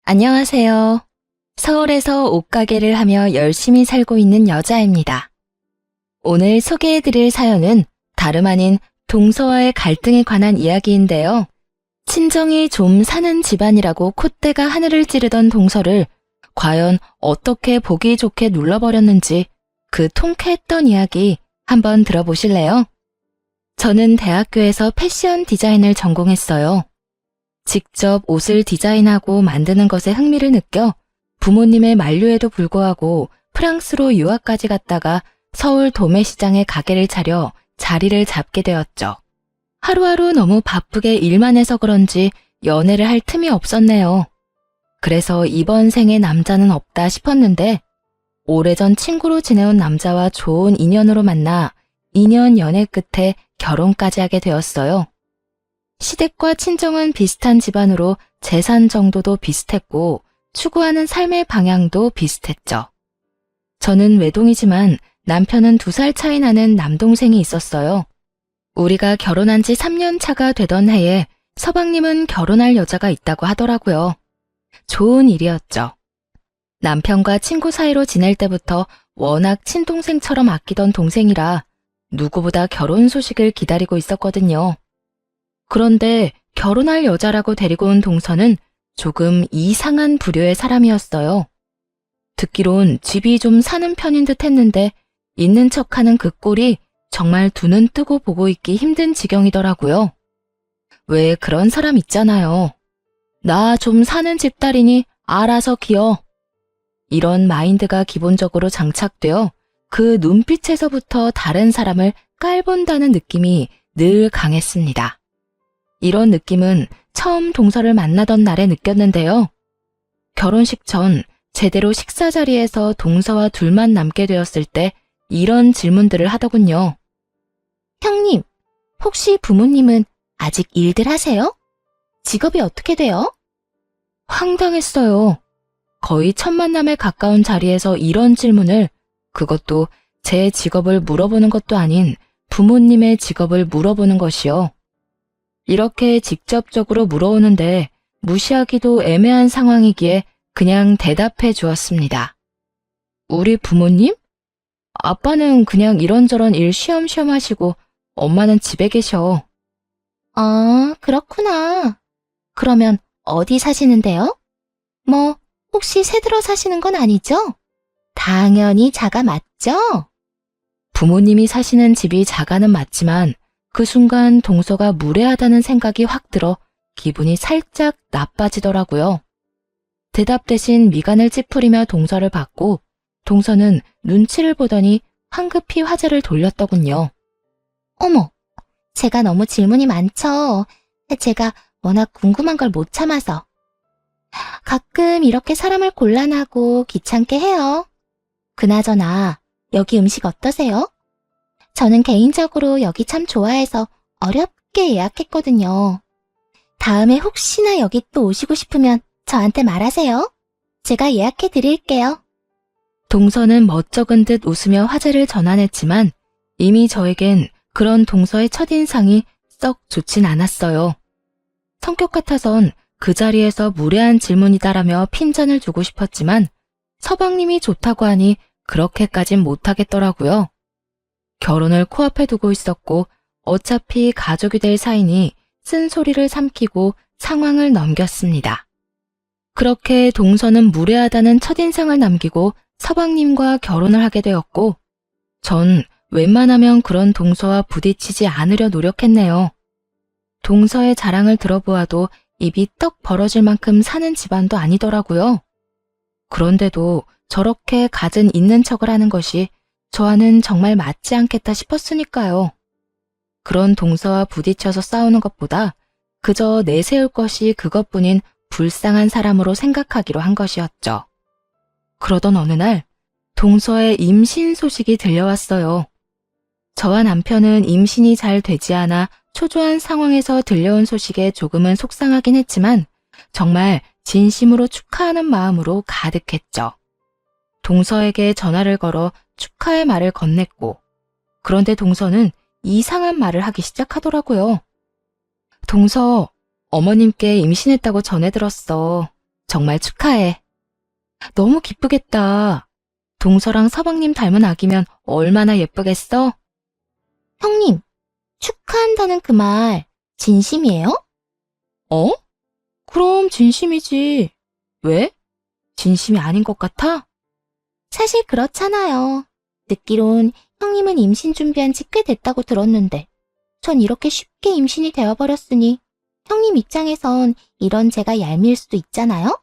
안녕하세요. 서울에서 옷가게를 하며 열심히 살고 있는 여자입니다. 오늘 소개해드릴 사연은 다름 아닌 동서와의 갈등에 관한 이야기인데요. 친정이 좀 사는 집안이라고 콧대가 하늘을 찌르던 동서를 과연 어떻게 보기 좋게 눌러버렸는지 그 통쾌했던 이야기 한번 들어보실래요? 저는 대학교에서 패션 디자인을 전공했어요. 직접 옷을 디자인하고 만드는 것에 흥미를 느껴 부모님의 만류에도 불구하고 프랑스로 유학까지 갔다가 서울 도매시장에 가게를 차려 자리를 잡게 되었죠. 하루하루 너무 바쁘게 일만 해서 그런지 연애를 할 틈이 없었네요. 그래서 이번 생에 남자는 없다 싶었는데 오래전 친구로 지내온 남자와 좋은 인연으로 만나 2년 연애 끝에 결혼까지 하게 되었어요. 시댁과 친정은 비슷한 집안으로 재산 정도도 비슷했고 추구하는 삶의 방향도 비슷했죠. 저는 외동이지만 남편은 2살 차이 나는 남동생이 있었어요. 우리가 결혼한 지 3년 차가 되던 해에 서방님은 결혼할 여자가 있다고 하더라고요. 좋은 일이었죠. 남편과 친구 사이로 지낼 때부터 워낙 친동생처럼 아끼던 동생이라 누구보다 결혼 소식을 기다리고 있었거든요. 그런데 결혼할 여자라고 데리고 온 동서는 조금 이상한 부류의 사람이었어요. 듣기론 집이 좀 사는 편인 듯 했는데 있는 척하는 그 꼴이 정말 두 눈 뜨고 보고 있기 힘든 지경이더라고요. 왜 그런 사람 있잖아요. 나 좀 사는 집딸이니 알아서 기어. 이런 마인드가 기본적으로 장착되어 그 눈빛에서부터 다른 사람을 깔본다는 느낌이 늘 강했습니다. 이런 느낌은 처음 동서를 만나던 날에 느꼈는데요. 결혼식 전 제대로 식사 자리에서 동서와 둘만 남게 되었을 때 이런 질문들을 하더군요. 형님, 혹시 부모님은 아직 일들 하세요? 직업이 어떻게 돼요? 황당했어요. 거의 첫 만남에 가까운 자리에서 이런 질문을, 그것도 제 직업을 물어보는 것도 아닌 부모님의 직업을 물어보는 것이요. 이렇게 직접적으로 물어오는데 무시하기도 애매한 상황이기에 그냥 대답해 주었습니다. 우리 부모님? 아빠는 그냥 이런저런 일 쉬엄쉬엄 하시고 엄마는 집에 계셔. 아, 그렇구나. 그러면 어디 사시는데요? 뭐, 혹시 새들어 사시는 건 아니죠? 당연히 자가 맞죠? 부모님이 사시는 집이 자가는 맞지만 그 순간 동서가 무례하다는 생각이 확 들어 기분이 살짝 나빠지더라고요. 대답 대신 미간을 찌푸리며 동서를 봤고 동서는 눈치를 보더니 황급히 화제를 돌렸더군요. 어머, 제가 너무 질문이 많죠. 제가 워낙 궁금한 걸 못 참아서. 가끔 이렇게 사람을 곤란하고 귀찮게 해요. 그나저나 여기 음식 어떠세요? 저는 개인적으로 여기 참 좋아해서 어렵게 예약했거든요. 다음에 혹시나 여기 또 오시고 싶으면 저한테 말하세요. 제가 예약해 드릴게요. 동서는 멋쩍은 듯 웃으며 화제를 전환했지만 이미 저에겐 그런 동서의 첫인상이 썩 좋진 않았어요. 성격 같아선 그 자리에서 무례한 질문이다라며 핀잔을 주고 싶었지만 서방님이 좋다고 하니 그렇게까진 못하겠더라고요. 결혼을 코앞에 두고 있었고 어차피 가족이 될 사이니 쓴소리를 삼키고 상황을 넘겼습니다. 그렇게 동서는 무례하다는 첫인상을 남기고 서방님과 결혼을 하게 되었고 전 웬만하면 그런 동서와 부딪히지 않으려 노력했네요. 동서의 자랑을 들어보아도 입이 떡 벌어질 만큼 사는 집안도 아니더라고요. 그런데도 저렇게 갖은 있는 척을 하는 것이 저와는 정말 맞지 않겠다 싶었으니까요. 그런 동서와 부딪혀서 싸우는 것보다 그저 내세울 것이 그것뿐인 불쌍한 사람으로 생각하기로 한 것이었죠. 그러던 어느 날 동서의 임신 소식이 들려왔어요. 저와 남편은 임신이 잘 되지 않아 초조한 상황에서 들려온 소식에 조금은 속상하긴 했지만 정말 진심으로 축하하는 마음으로 가득했죠. 동서에게 전화를 걸어 축하의 말을 건넸고 그런데 동서는 이상한 말을 하기 시작하더라고요. 동서, 어머님께 임신했다고 전해 들었어. 정말 축하해. 너무 기쁘겠다. 동서랑 서방님 닮은 아기면 얼마나 예쁘겠어? 형님, 축하한다는 그 말 진심이에요? 어? 그럼 진심이지. 왜? 진심이 아닌 것 같아? 사실 그렇잖아요. 듣기론 형님은 임신 준비한 지 꽤 됐다고 들었는데 전 이렇게 쉽게 임신이 되어버렸으니 형님 입장에선 이런 제가 얄미울 수도 있잖아요?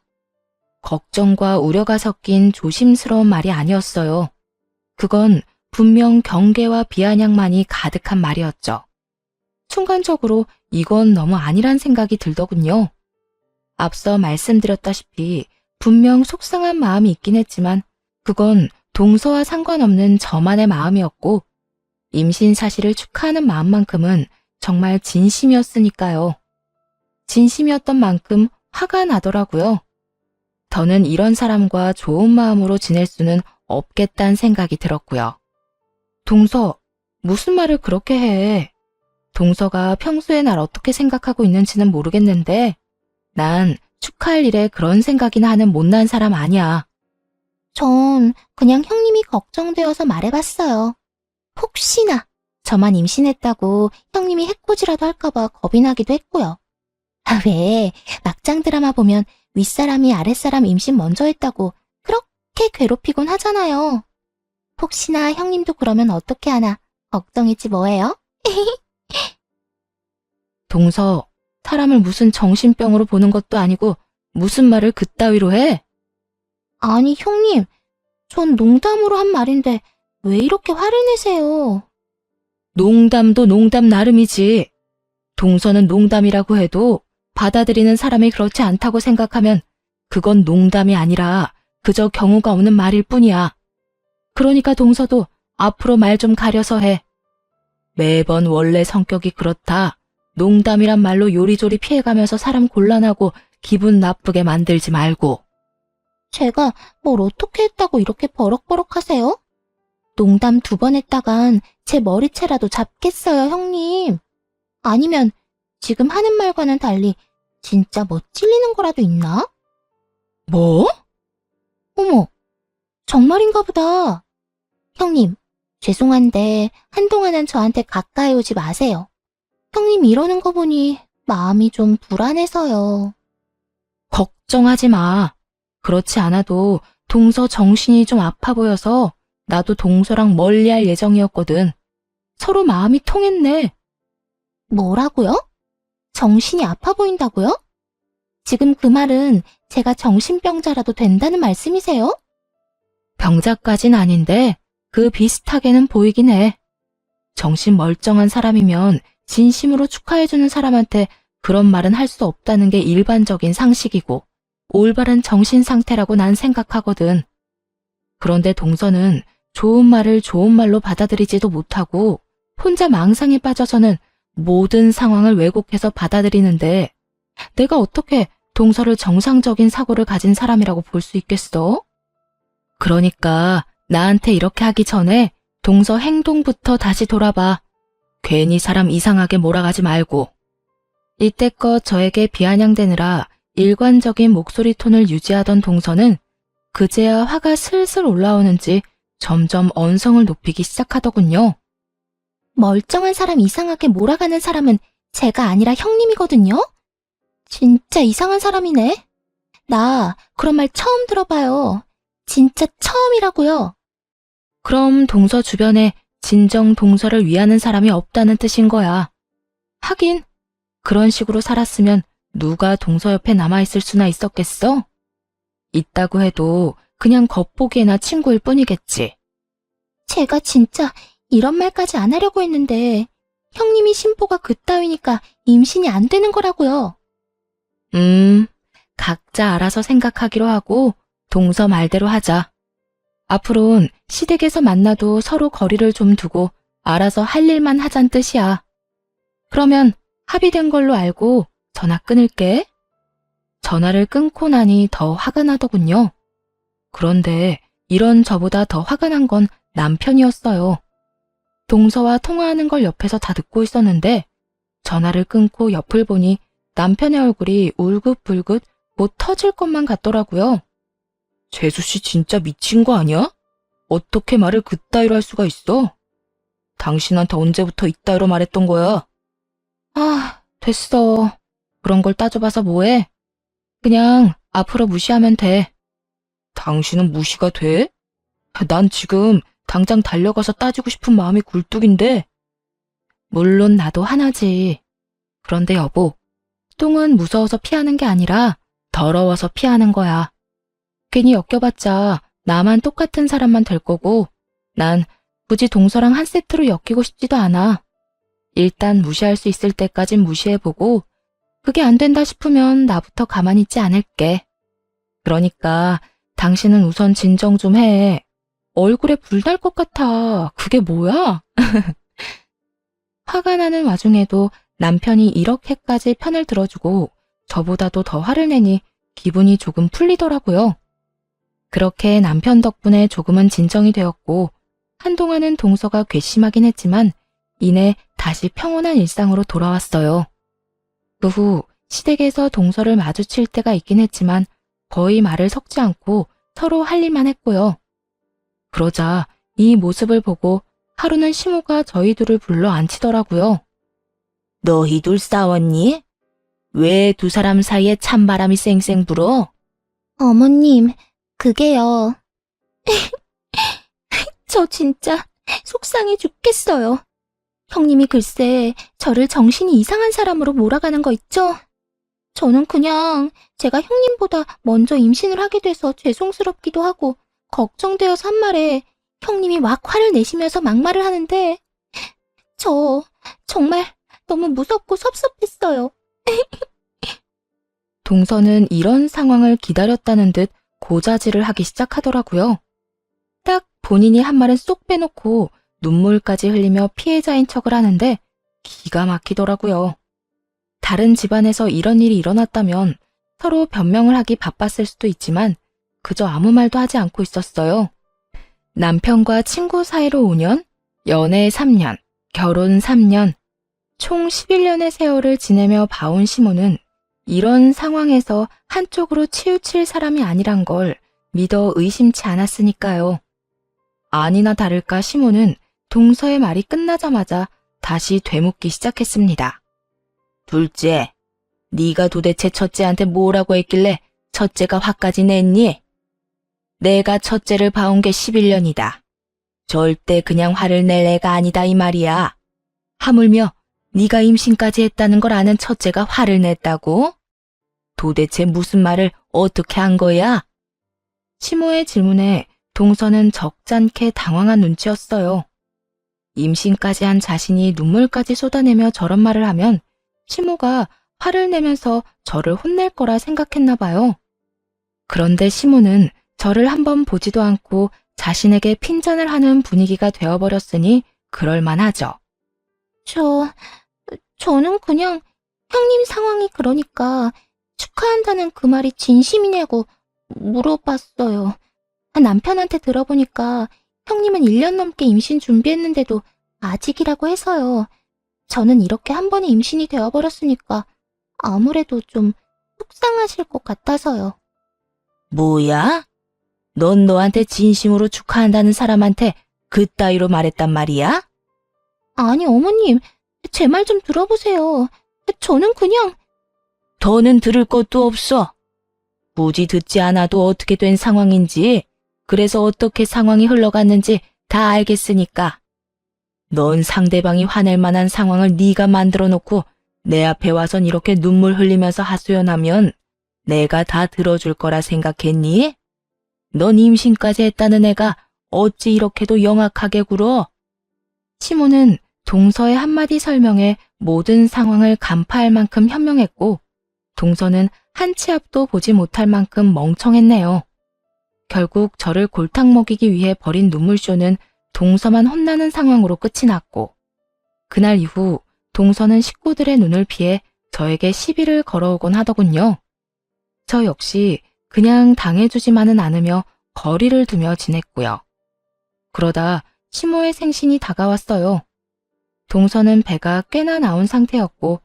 걱정과 우려가 섞인 조심스러운 말이 아니었어요. 그건 분명 경계와 비아냥만이 가득한 말이었죠. 순간적으로 이건 너무 아니란 생각이 들더군요. 앞서 말씀드렸다시피 분명 속상한 마음이 있긴 했지만 그건 동서와 상관없는 저만의 마음이었고 임신 사실을 축하하는 마음만큼은 정말 진심이었으니까요. 진심이었던 만큼 화가 나더라고요. 더는 이런 사람과 좋은 마음으로 지낼 수는 없겠다는 생각이 들었고요. 동서, 무슨 말을 그렇게 해? 동서가 평소에 날 어떻게 생각하고 있는지는 모르겠는데 난 축하할 일에 그런 생각이나 하는 못난 사람 아니야. 전 그냥 형님이 걱정되어서 말해봤어요. 혹시나 저만 임신했다고 형님이 해코지라도 할까봐 겁이 나기도 했고요. 아, 왜 막장 드라마 보면 윗사람이 아랫사람 임신 먼저 했다고 그렇게 괴롭히곤 하잖아요. 혹시나 형님도 그러면 어떻게 하나 걱정이지 뭐예요? 동서, 사람을 무슨 정신병으로 보는 것도 아니고 무슨 말을 그따위로 해? 아니 형님, 전 농담으로 한 말인데 왜 이렇게 화를 내세요? 농담도 농담 나름이지. 동서는 농담이라고 해도 받아들이는 사람이 그렇지 않다고 생각하면 그건 농담이 아니라 그저 경우가 없는 말일 뿐이야. 그러니까 동서도 앞으로 말 좀 가려서 해. 매번 원래 성격이 그렇다. 농담이란 말로 요리조리 피해가면서 사람 곤란하고 기분 나쁘게 만들지 말고. 제가 뭘 어떻게 했다고 이렇게 버럭버럭 하세요? 농담 2번 했다간 제 머리채라도 잡겠어요, 형님. 아니면 지금 하는 말과는 달리 진짜 뭐 찔리는 거라도 있나? 뭐? 어머, 정말인가 보다. 형님, 죄송한데 한동안은 저한테 가까이 오지 마세요. 형님 이러는 거 보니 마음이 좀 불안해서요. 걱정하지 마. 그렇지 않아도 동서 정신이 좀 아파 보여서 나도 동서랑 멀리할 예정이었거든. 서로 마음이 통했네. 뭐라고요? 정신이 아파 보인다고요? 지금 그 말은 제가 정신병자라도 된다는 말씀이세요? 병자까진 아닌데 그 비슷하게는 보이긴 해. 정신 멀쩡한 사람이면 진심으로 축하해주는 사람한테 그런 말은 할 수 없다는 게 일반적인 상식이고 올바른 정신 상태라고 난 생각하거든. 그런데 동서는 좋은 말을 좋은 말로 받아들이지도 못하고 혼자 망상에 빠져서는 모든 상황을 왜곡해서 받아들이는데 내가 어떻게 동서를 정상적인 사고를 가진 사람이라고 볼 수 있겠어? 그러니까 나한테 이렇게 하기 전에 동서 행동부터 다시 돌아봐. 괜히 사람 이상하게 몰아가지 말고. 이때껏 저에게 비아냥대느라 일관적인 목소리 톤을 유지하던 동서는 그제야 화가 슬슬 올라오는지 점점 언성을 높이기 시작하더군요. 멀쩡한 사람 이상하게 몰아가는 사람은 제가 아니라 형님이거든요? 진짜 이상한 사람이네. 나 그런 말 처음 들어봐요. 진짜 처음이라고요. 그럼 동서 주변에 진정 동서를 위하는 사람이 없다는 뜻인 거야. 하긴 그런 식으로 살았으면 누가 동서 옆에 남아있을 수나 있었겠어? 있다고 해도 그냥 겉보기에나 친구일 뿐이겠지. 제가 진짜 이런 말까지 안 하려고 했는데 형님이 심보가 그따위니까 임신이 안 되는 거라고요. 각자 알아서 생각하기로 하고 동서 말대로 하자. 앞으론 시댁에서 만나도 서로 거리를 좀 두고 알아서 할 일만 하잔 뜻이야. 그러면 합의된 걸로 알고 전화 끊을게. 전화를 끊고 나니 더 화가 나더군요. 그런데 이런 저보다 더 화가 난 건 남편이었어요. 동서와 통화하는 걸 옆에서 다 듣고 있었는데 전화를 끊고 옆을 보니 남편의 얼굴이 울긋불긋 곧 터질 것만 같더라고요. 재수씨 진짜 미친 거 아니야? 어떻게 말을 그따위로 할 수가 있어? 당신한테 언제부터 이따위로 말했던 거야? 아, 됐어. 그런 걸 따져봐서 뭐해? 그냥 앞으로 무시하면 돼. 당신은 무시가 돼? 난 지금 당장 달려가서 따지고 싶은 마음이 굴뚝인데. 물론 나도 하나지. 그런데 여보, 똥은 무서워서 피하는 게 아니라 더러워서 피하는 거야. 괜히 엮여봤자 나만 똑같은 사람만 될 거고 난 굳이 동서랑 한 세트로 엮이고 싶지도 않아. 일단 무시할 수 있을 때까진 무시해보고 그게 안 된다 싶으면 나부터 가만히 있지 않을게. 그러니까 당신은 우선 진정 좀 해. 얼굴에 불 날 것 같아. 그게 뭐야? 화가 나는 와중에도 남편이 이렇게까지 편을 들어주고 저보다도 더 화를 내니 기분이 조금 풀리더라고요. 그렇게 남편 덕분에 조금은 진정이 되었고 한동안은 동서가 괘씸하긴 했지만 이내 다시 평온한 일상으로 돌아왔어요. 그 후 시댁에서 동서를 마주칠 때가 있긴 했지만 거의 말을 섞지 않고 서로 할 일만 했고요. 그러자 이 모습을 보고 하루는 시모가 저희 둘을 불러 앉히더라고요. 너희 둘 싸웠니? 왜 두 사람 사이에 찬바람이 쌩쌩 불어? 어머님, 그게요. 저 진짜 속상해 죽겠어요. 형님이 글쎄 저를 정신이 이상한 사람으로 몰아가는 거 있죠? 저는 그냥 제가 형님보다 먼저 임신을 하게 돼서 죄송스럽기도 하고 걱정되어서 한 말에 형님이 막 화를 내시면서 막말을 하는데 저 정말 너무 무섭고 섭섭했어요. 동서는 이런 상황을 기다렸다는 듯 고자질을 하기 시작하더라고요. 딱 본인이 한 말은 쏙 빼놓고 눈물까지 흘리며 피해자인 척을 하는데 기가 막히더라고요. 다른 집안에서 이런 일이 일어났다면 서로 변명을 하기 바빴을 수도 있지만 그저 아무 말도 하지 않고 있었어요. 남편과 친구 사이로 5년, 연애 3년, 결혼 3년, 총 11년의 세월을 지내며 봐온 시모는 이런 상황에서 한쪽으로 치우칠 사람이 아니란 걸 믿어 의심치 않았으니까요. 아니나 다를까 시모는 동서의 말이 끝나자마자 다시 되묻기 시작했습니다. 둘째, 네가 도대체 첫째한테 뭐라고 했길래 첫째가 화까지 냈니? 내가 첫째를 봐온 게 11년이다. 절대 그냥 화를 낼 애가 아니다 이 말이야. 하물며 네가 임신까지 했다는 걸 아는 첫째가 화를 냈다고? 도대체 무슨 말을 어떻게 한 거야? 시모의 질문에 동서는 적잖게 당황한 눈치였어요. 임신까지 한 자신이 눈물까지 쏟아내며 저런 말을 하면 시모가 화를 내면서 저를 혼낼 거라 생각했나 봐요. 그런데 시모는 저를 한번 보지도 않고 자신에게 핀잔을 하는 분위기가 되어버렸으니 그럴만하죠. 저는 그냥 형님 상황이 그러니까 축하한다는 그 말이 진심이냐고 물어봤어요. 남편한테 들어보니까 형님은 1년 넘게 임신 준비했는데도 아직이라고 해서요. 저는 이렇게 한 번에 임신이 되어버렸으니까 아무래도 좀 속상하실 것 같아서요. 뭐야? 넌 너한테 진심으로 축하한다는 사람한테 그따위로 말했단 말이야? 아니 어머님, 제 말 좀 들어보세요. 저는 그냥 더는 들을 것도 없어. 굳이 듣지 않아도 어떻게 된 상황인지, 그래서 어떻게 상황이 흘러갔는지 다 알겠으니까. 넌 상대방이 화낼 만한 상황을 네가 만들어 놓고 내 앞에 와선 이렇게 눈물 흘리면서 하소연하면 내가 다 들어줄 거라 생각했니? 넌 임신까지 했다는 애가 어찌 이렇게도 영악하게 굴어? 시모는 동서의 한마디 설명에 모든 상황을 간파할 만큼 현명했고 동서는 한 치 앞도 보지 못할 만큼 멍청했네요. 결국 저를 골탕 먹이기 위해 벌인 눈물쇼는 동서만 혼나는 상황으로 끝이 났고 그날 이후 동서는 식구들의 눈을 피해 저에게 시비를 걸어오곤 하더군요. 저 역시 그냥 당해주지만은 않으며 거리를 두며 지냈고요. 그러다 시모의 생신이 다가왔어요. 동서는 배가 꽤나 나온 상태였고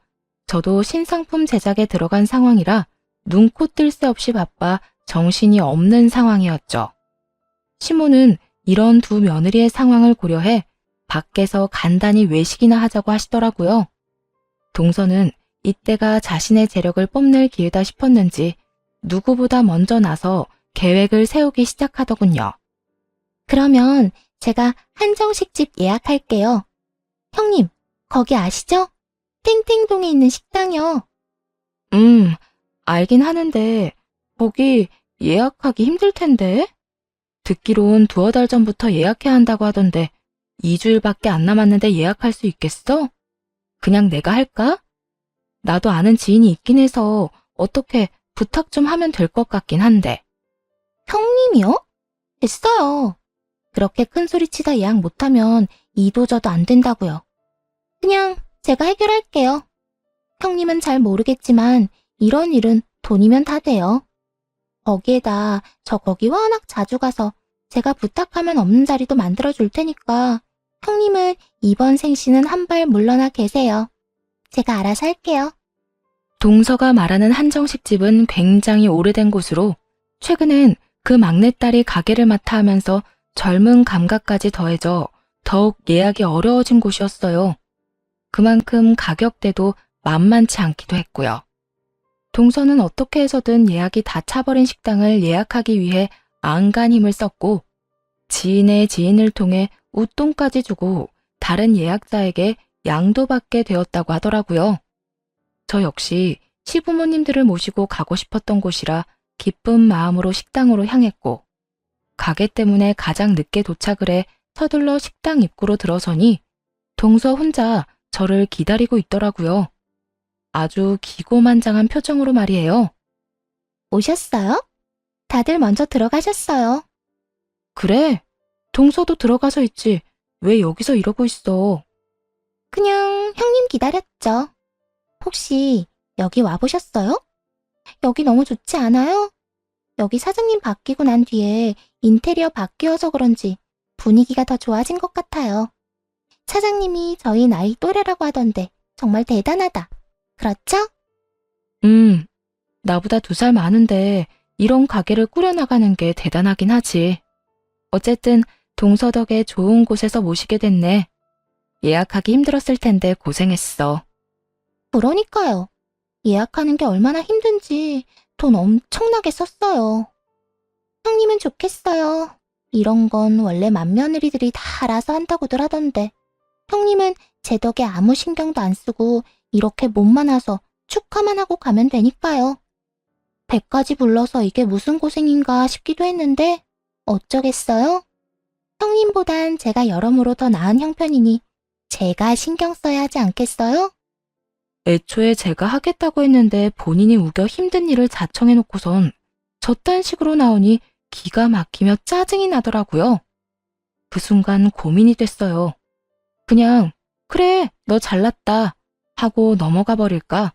저도 신상품 제작에 들어간 상황이라 눈코 뜰 새 없이 바빠 정신이 없는 상황이었죠. 시모는 이런 두 며느리의 상황을 고려해 밖에서 간단히 외식이나 하자고 하시더라고요. 동서는 이때가 자신의 재력을 뽐낼 기회다 싶었는지 누구보다 먼저 나서 계획을 세우기 시작하더군요. 그러면 제가 한정식집 예약할게요. 형님, 거기 아시죠? 탱탱동에 있는 식당이요. 알긴 하는데 거기 예약하기 힘들 텐데? 듣기론 두어 달 전부터 예약해야 한다고 하던데 2주일밖에 안 남았는데 예약할 수 있겠어? 그냥 내가 할까? 나도 아는 지인이 있긴 해서 어떻게 부탁 좀 하면 될 것 같긴 한데. 형님이요? 됐어요. 그렇게 큰 소리 치다 예약 못하면 이도저도 안 된다고요. 그냥 제가 해결할게요. 형님은 잘 모르겠지만 이런 일은 돈이면 다 돼요. 거기에다 저 거기 워낙 자주 가서 제가 부탁하면 없는 자리도 만들어줄 테니까 형님은 이번 생시는 한 발 물러나 계세요. 제가 알아서 할게요. 동서가 말하는 한정식집은 굉장히 오래된 곳으로 최근엔 그 막내딸이 가게를 맡아 하면서 젊은 감각까지 더해져 더욱 예약이 어려워진 곳이었어요. 그만큼 가격대도 만만치 않기도 했고요. 동서는 어떻게 해서든 예약이 다 차버린 식당을 예약하기 위해 안간 힘을 썼고 지인의 지인을 통해 웃돈까지 주고 다른 예약자에게 양도 받게 되었다고 하더라고요. 저 역시 시부모님들을 모시고 가고 싶었던 곳이라 기쁜 마음으로 식당으로 향했고 가게 때문에 가장 늦게 도착을 해 서둘러 식당 입구로 들어서니 동서 혼자 저를 기다리고 있더라고요. 아주 기고만장한 표정으로 말이에요. 오셨어요? 다들 먼저 들어가셨어요. 그래, 동서도 들어가서 있지. 왜 여기서 이러고 있어? 그냥 형님 기다렸죠. 혹시 여기 와보셨어요? 여기 너무 좋지 않아요? 여기 사장님 바뀌고 난 뒤에 인테리어 바뀌어서 그런지 분위기가 더 좋아진 것 같아요. 사장님이 저희 나이 또래라고 하던데 정말 대단하다. 그렇죠? 나보다 2살 많은데 이런 가게를 꾸려나가는 게 대단하긴 하지. 어쨌든 동서 덕에 좋은 곳에서 모시게 됐네. 예약하기 힘들었을 텐데 고생했어. 그러니까요. 예약하는 게 얼마나 힘든지 돈 엄청나게 썼어요. 형님은 좋겠어요. 이런 건 원래 맏며느리들이 다 알아서 한다고들 하던데 형님은 제 덕에 아무 신경도 안 쓰고 이렇게 몸만 와서 축하만 하고 가면 되니까요. 배까지 불러서 이게 무슨 고생인가 싶기도 했는데 어쩌겠어요? 형님보단 제가 여러모로 더 나은 형편이니 제가 신경 써야 하지 않겠어요? 애초에 제가 하겠다고 했는데 본인이 우겨 힘든 일을 자청해놓고선 저딴 식으로 나오니 기가 막히며 짜증이 나더라고요. 그 순간 고민이 됐어요. 그냥 그래 너 잘났다 하고 넘어가 버릴까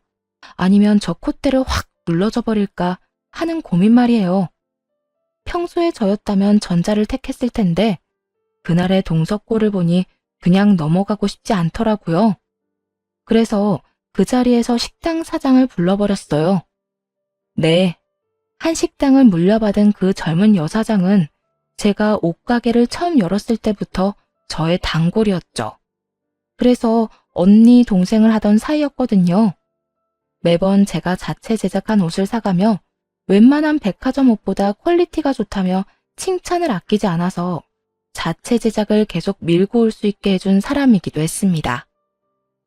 아니면 저 콧대를 확 눌러줘 버릴까 하는 고민 말이에요. 평소에 저였다면 전자를 택했을 텐데 그날의 동서꼴을 보니 그냥 넘어가고 싶지 않더라고요. 그래서 그 자리에서 식당 사장을 불러버렸어요. 네, 한 식당을 물려받은 그 젊은 여사장은 제가 옷가게를 처음 열었을 때부터 저의 단골이었죠. 그래서 언니 동생을 하던 사이였거든요. 매번 제가 자체 제작한 옷을 사가며 웬만한 백화점 옷보다 퀄리티가 좋다며 칭찬을 아끼지 않아서 자체 제작을 계속 밀고 올 수 있게 해준 사람이기도 했습니다.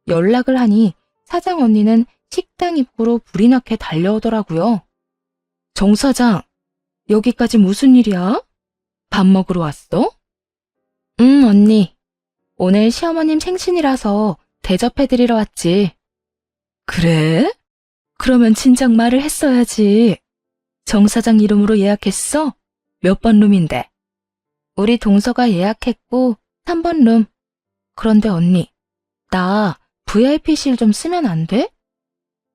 연락을 하니 사장 언니는 식당 입구로 불이 나게 달려오더라고요. 정 사장, 여기까지 무슨 일이야? 밥 먹으러 왔어? 응, 언니. 오늘 시어머님 생신이라서 대접해드리러 왔지. 그래? 그러면 진작 말을 했어야지. 정 사장 이름으로 예약했어? 몇 번 룸인데? 우리 동서가 예약했고 3번 룸. 그런데 언니, 나 VIP실 좀 쓰면 안 돼?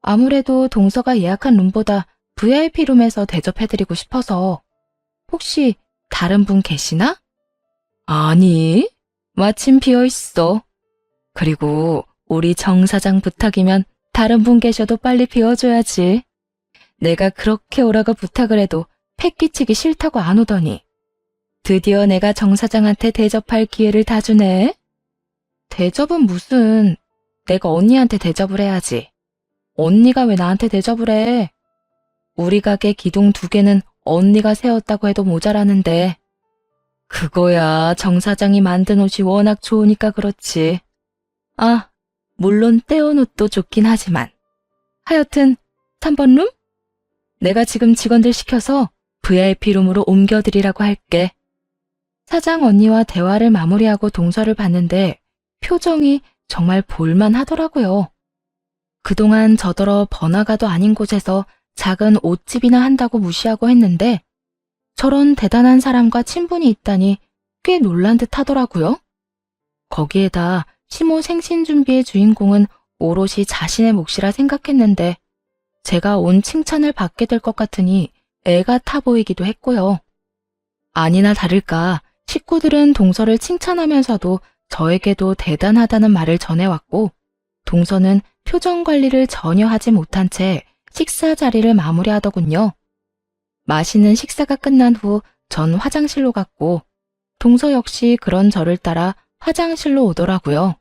아무래도 동서가 예약한 룸보다 VIP 룸에서 대접해드리고 싶어서. 혹시 다른 분 계시나? 아니, 마침 비어있어. 그리고 우리 정 사장 부탁이면 다른 분 계셔도 빨리 비워줘야지. 내가 그렇게 오라고 부탁을 해도 패기치기 싫다고 안 오더니 드디어 내가 정 사장한테 대접할 기회를 다 주네. 대접은 무슨, 내가 언니한테 대접을 해야지. 언니가 왜 나한테 대접을 해? 우리 가게 기둥 2개는 언니가 세웠다고 해도 모자라는데. 그거야 정 사장이 만든 옷이 워낙 좋으니까 그렇지. 아, 물론 떼온 옷도 좋긴 하지만. 하여튼 3번 룸? 내가 지금 직원들 시켜서 VIP 룸으로 옮겨드리라고 할게. 사장 언니와 대화를 마무리하고 동서를 봤는데 표정이 정말 볼만 하더라고요. 그동안 저더러 번화가도 아닌 곳에서 작은 옷집이나 한다고 무시하고 했는데 저런 대단한 사람과 친분이 있다니 꽤 놀란 듯 하더라고요. 거기에다 시모 생신준비의 주인공은 오롯이 자신의 몫이라 생각했는데 제가 온 칭찬을 받게 될 것 같으니 애가 타 보이기도 했고요. 아니나 다를까 식구들은 동서를 칭찬하면서도 저에게도 대단하다는 말을 전해왔고 동서는 표정 관리를 전혀 하지 못한 채 식사 자리를 마무리하더군요. 맛있는 식사가 끝난 후 전 화장실로 갔고 동서 역시 그런 저를 따라 화장실로 오더라고요.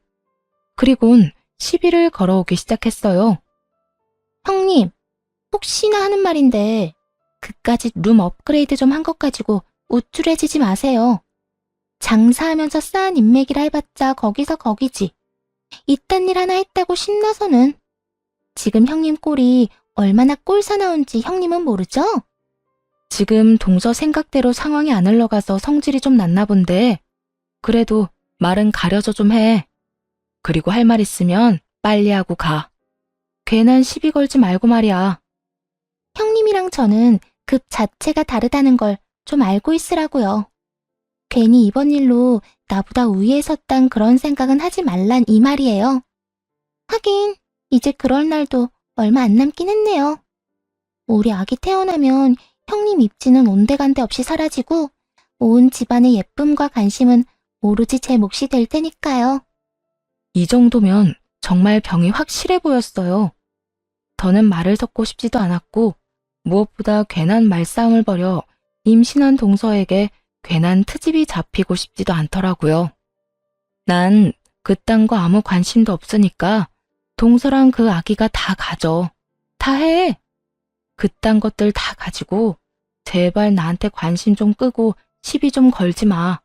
그리곤 시비를 걸어오기 시작했어요. 형님, 혹시나 하는 말인데 그까짓 룸 업그레이드 좀 한 것 가지고 우쭐해지지 마세요. 장사하면서 쌓은 인맥이라 해봤자 거기서 거기지. 이딴 일 하나 했다고 신나서는. 지금 형님 꼴이 얼마나 꼴사나운지 형님은 모르죠? 지금 동서 생각대로 상황이 안 흘러가서 성질이 좀 났나 본데 그래도 말은 가려져 좀 해. 그리고 할 말 있으면 빨리 하고 가. 괜한 시비 걸지 말고 말이야. 형님이랑 저는 급 자체가 다르다는 걸 좀 알고 있으라고요. 괜히 이번 일로 나보다 우위에 섰단 그런 생각은 하지 말란 이 말이에요. 하긴 이제 그럴 날도 얼마 안 남긴 했네요. 우리 아기 태어나면 형님 입지는 온데간데 없이 사라지고 온 집안의 예쁨과 관심은 오로지 제 몫이 될 테니까요. 이 정도면 정말 병이 확실해 보였어요. 더는 말을 섞고 싶지도 않았고 무엇보다 괜한 말싸움을 벌여 임신한 동서에게 괜한 트집이 잡히고 싶지도 않더라고요. 난 그딴 거 아무 관심도 없으니까 동서랑 그 아기가 다 가져. 다 해. 그딴 것들 다 가지고 제발 나한테 관심 좀 끄고 시비 좀 걸지 마.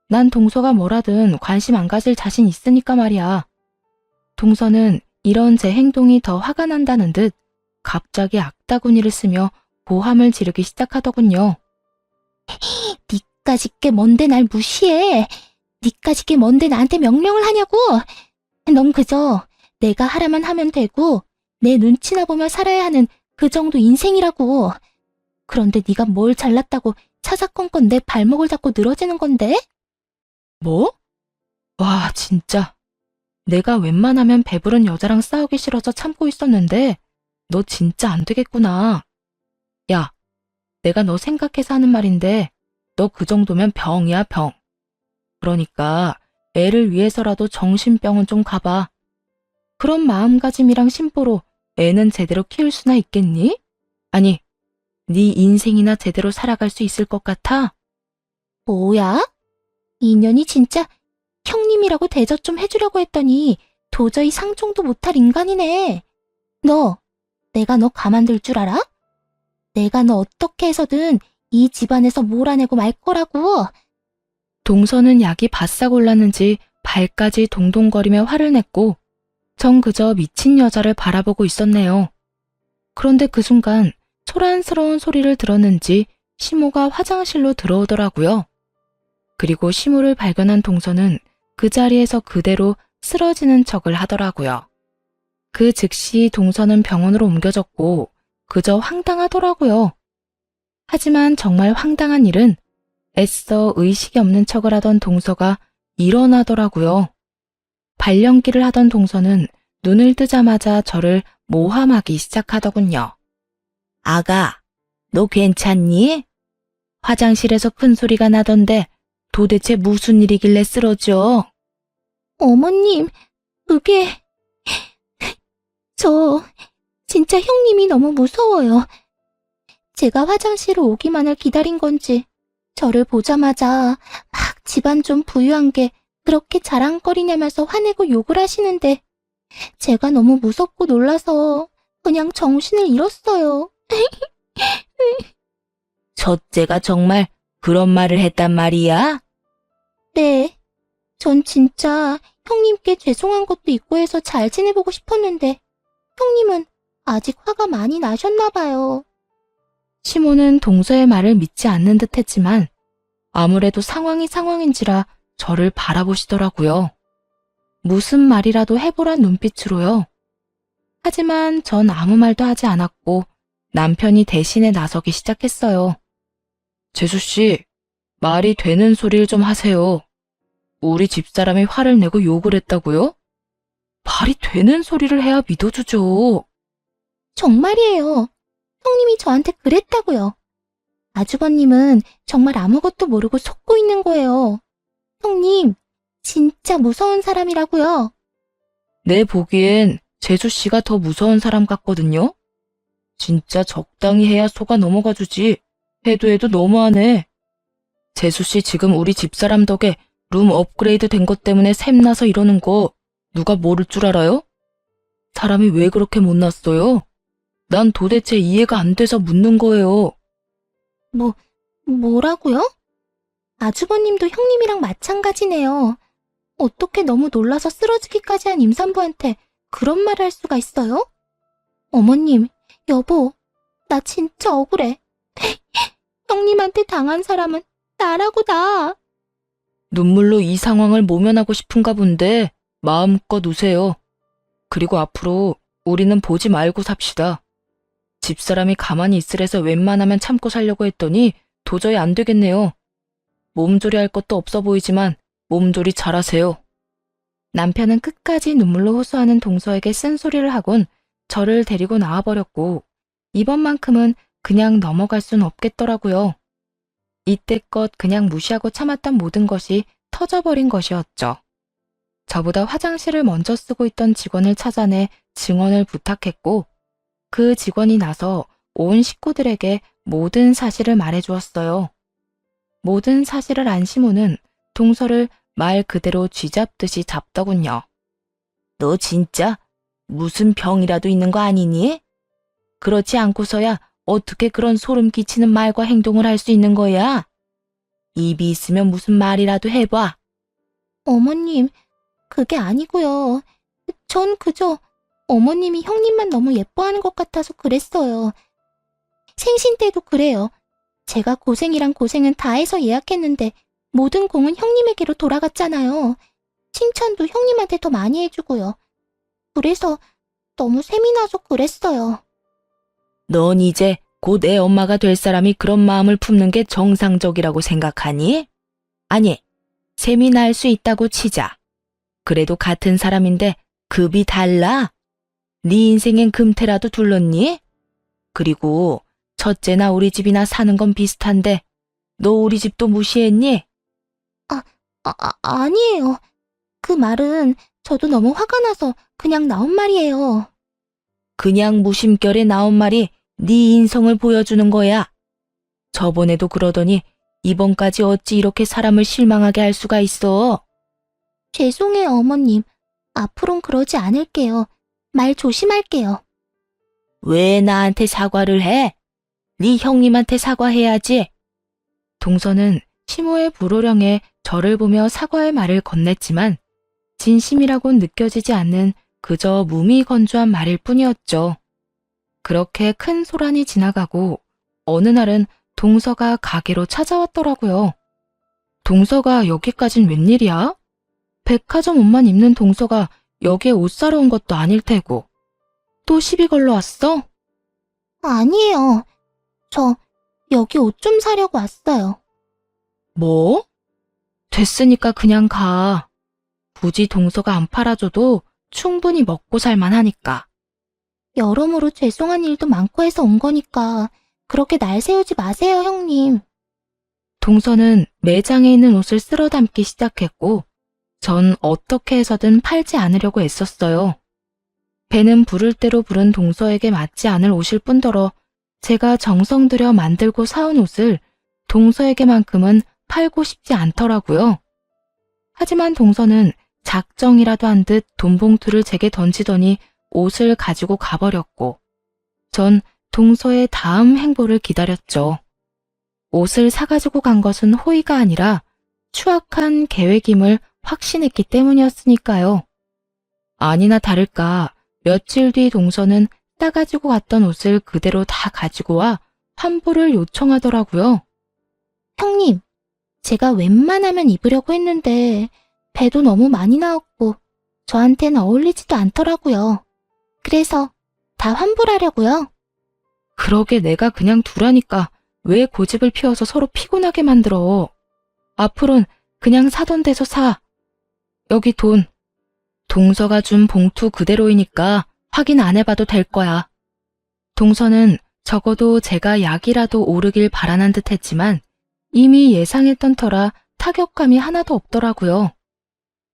난 동서가 뭐라든 관심 안 가질 자신 있으니까 말이야. 동서는 이런 제 행동이 더 화가 난다는 듯 갑자기 악다구니를 쓰며 고함을 지르기 시작하더군요. 니까짓 게 뭔데 날 무시해. 니까짓 게 뭔데 나한테 명령을 하냐고. 넌 그저 내가 하라만 하면 되고 내 눈치나 보며 살아야 하는 그 정도 인생이라고. 그런데 네가 뭘 잘났다고 차사건건 내 발목을 잡고 늘어지는 건데? 뭐? 와, 진짜. 내가 웬만하면 배부른 여자랑 싸우기 싫어서 참고 있었는데 너 진짜 안 되겠구나. 야, 내가 너 생각해서 하는 말인데 너 그 정도면 병이야, 병. 그러니까 애를 위해서라도 정신병은 좀 가봐. 그런 마음가짐이랑 심보로 애는 제대로 키울 수나 있겠니? 아니, 네 인생이나 제대로 살아갈 수 있을 것 같아? 뭐야? 인연이 진짜 형님이라고 대접 좀 해주려고 했더니 도저히 상종도 못할 인간이네. 내가 너 가만둘 줄 알아? 내가 너 어떻게 해서든 이 집안에서 몰아내고 말 거라고. 동서는 약이 바싹 올랐는지 발까지 동동거리며 화를 냈고 전 그저 미친 여자를 바라보고 있었네요. 그런데 그 순간 소란스러운 소리를 들었는지 시모가 화장실로 들어오더라고요. 그리고 시모를 발견한 동서는 그 자리에서 그대로 쓰러지는 척을 하더라고요. 그 즉시 동서는 병원으로 옮겨졌고 그저 황당하더라고요. 하지만 정말 황당한 일은 애써 의식이 없는 척을 하던 동서가 일어나더라고요. 발연기를 하던 동서는 눈을 뜨자마자 저를 모함하기 시작하더군요. 아가, 너 괜찮니? 화장실에서 큰 소리가 나던데 도대체 무슨 일이길래 쓰러져? 어머님, 그게... 진짜 형님이 너무 무서워요. 제가 화장실을 오기만을 기다린 건지 저를 보자마자 막 집안 좀 부유한 게 그렇게 자랑거리냐면서 화내고 욕을 하시는데 제가 너무 무섭고 놀라서 그냥 정신을 잃었어요. 첫째가 정말 그런 말을 했단 말이야? 네, 전 진짜 형님께 죄송한 것도 있고 해서 잘 지내보고 싶었는데 형님은 아직 화가 많이 나셨나 봐요. 시모는 동서의 말을 믿지 않는 듯 했지만 아무래도 상황이 상황인지라 저를 바라보시더라고요. 무슨 말이라도 해보란 눈빛으로요. 하지만 전 아무 말도 하지 않았고 남편이 대신에 나서기 시작했어요. 재수씨, 말이 되는 소리를 좀 하세요. 우리 집사람이 화를 내고 욕을 했다고요? 말이 되는 소리를 해야 믿어주죠. 정말이에요. 형님이 저한테 그랬다고요. 아주버님은 정말 아무것도 모르고 속고 있는 거예요. 형님, 진짜 무서운 사람이라고요. 내 보기엔 재수씨가 더 무서운 사람 같거든요. 진짜 적당히 해야 속아 넘어가 주지. 해도 너무하네. 재수씨 지금 우리 집사람 덕에 룸 업그레이드 된 것 때문에 샘나서 이러는 거 누가 모를 줄 알아요? 사람이 왜 그렇게 못났어요? 난 도대체 이해가 안 돼서 묻는 거예요. 뭐라고요? 아주버님도 형님이랑 마찬가지네요. 어떻게 너무 놀라서 쓰러지기까지 한 임산부한테 그런 말을 할 수가 있어요? 어머님, 여보, 나 진짜 억울해. 형님한테 당한 사람은 나라고 나. 눈물로 이 상황을 모면하고 싶은가 본데 마음껏 우세요. 그리고 앞으로 우리는 보지 말고 삽시다. 집사람이 가만히 있으래서 웬만하면 참고 살려고 했더니 도저히 안 되겠네요. 몸조리 할 것도 없어 보이지만 몸조리 잘하세요. 남편은 끝까지 눈물로 호소하는 동서에게 쓴소리를 하곤 저를 데리고 나와버렸고 이번만큼은 그냥 넘어갈 순 없겠더라고요. 이때껏 그냥 무시하고 참았던 모든 것이 터져버린 것이었죠. 저보다 화장실을 먼저 쓰고 있던 직원을 찾아내 증언을 부탁했고 그 직원이 나서 온 식구들에게 모든 사실을 말해주었어요. 모든 사실을 안 시모는 동서를 말 그대로 쥐잡듯이 잡더군요. 너 진짜 무슨 병이라도 있는 거 아니니? 그렇지 않고서야 어떻게 그런 소름 끼치는 말과 행동을 할 수 있는 거야? 입이 있으면 무슨 말이라도 해봐. 어머님, 그게 아니고요. 전 그저 어머님이 형님만 너무 예뻐하는 것 같아서 그랬어요. 생신 때도 그래요. 제가 고생이랑 고생은 다 해서 예약했는데 모든 공은 형님에게로 돌아갔잖아요. 칭찬도 형님한테 더 많이 해주고요. 그래서 너무 셈이 나서 그랬어요. 넌 이제 곧 애 엄마가 될 사람이 그런 마음을 품는 게 정상적이라고 생각하니? 아니, 셈이 날 수 있다고 치자. 그래도 같은 사람인데 급이 달라? 네 인생엔 금태라도 둘렀니? 그리고 첫째나 우리 집이나 사는 건 비슷한데 너 우리 집도 무시했니? 아니에요. 그 말은 저도 너무 화가 나서 그냥 나온 말이에요. 그냥 무심결에 나온 말이 네 인성을 보여주는 거야. 저번에도 그러더니 이번까지 어찌 이렇게 사람을 실망하게 할 수가 있어? 죄송해요, 어머님. 앞으론 그러지 않을게요. 말 조심할게요. 왜 나한테 사과를 해? 네 형님한테 사과해야지. 동서는 시모의 불호령에 저를 보며 사과의 말을 건넸지만 진심이라곤 느껴지지 않는 그저 무미건조한 말일 뿐이었죠. 그렇게 큰 소란이 지나가고 어느 날은 동서가 가게로 찾아왔더라고요. 동서가 여기까진 웬일이야? 백화점 옷만 입는 동서가 여기에 옷 사러 온 것도 아닐 테고. 또 시비 걸러 왔어? 아니에요. 저 여기 옷 좀 사려고 왔어요. 뭐? 됐으니까 그냥 가. 굳이 동서가 안 팔아줘도 충분히 먹고 살만 하니까. 여러모로 죄송한 일도 많고 해서 온 거니까 그렇게 날 세우지 마세요, 형님. 동서는 매장에 있는 옷을 쓸어 담기 시작했고 전 어떻게 해서든 팔지 않으려고 애썼어요. 배는 부를 대로 부른 동서에게 맞지 않을 옷일 뿐더러 제가 정성 들여 만들고 사온 옷을 동서에게만큼은 팔고 싶지 않더라고요. 하지만 동서는 작정이라도 한 듯 돈봉투를 제게 던지더니 옷을 가지고 가버렸고 전 동서의 다음 행보를 기다렸죠. 옷을 사가지고 간 것은 호의가 아니라 추악한 계획임을 확신했기 때문이었으니까요. 아니나 다를까 며칠 뒤 동서는 싸가지고 갔던 옷을 그대로 다 가지고 와 환불을 요청하더라고요. 형님, 제가 웬만하면 입으려고 했는데 배도 너무 많이 나왔고 저한텐 어울리지도 않더라고요. 그래서 다 환불하려고요. 그러게 내가 그냥 두라니까 왜 고집을 피워서 서로 피곤하게 만들어. 앞으론 그냥 사던 데서 사. 여기 돈. 동서가 준 봉투 그대로이니까 확인 안 해봐도 될 거야. 동서는 적어도 제가 약이라도 오르길 바라는 듯 했지만 이미 예상했던 터라 타격감이 하나도 없더라고요.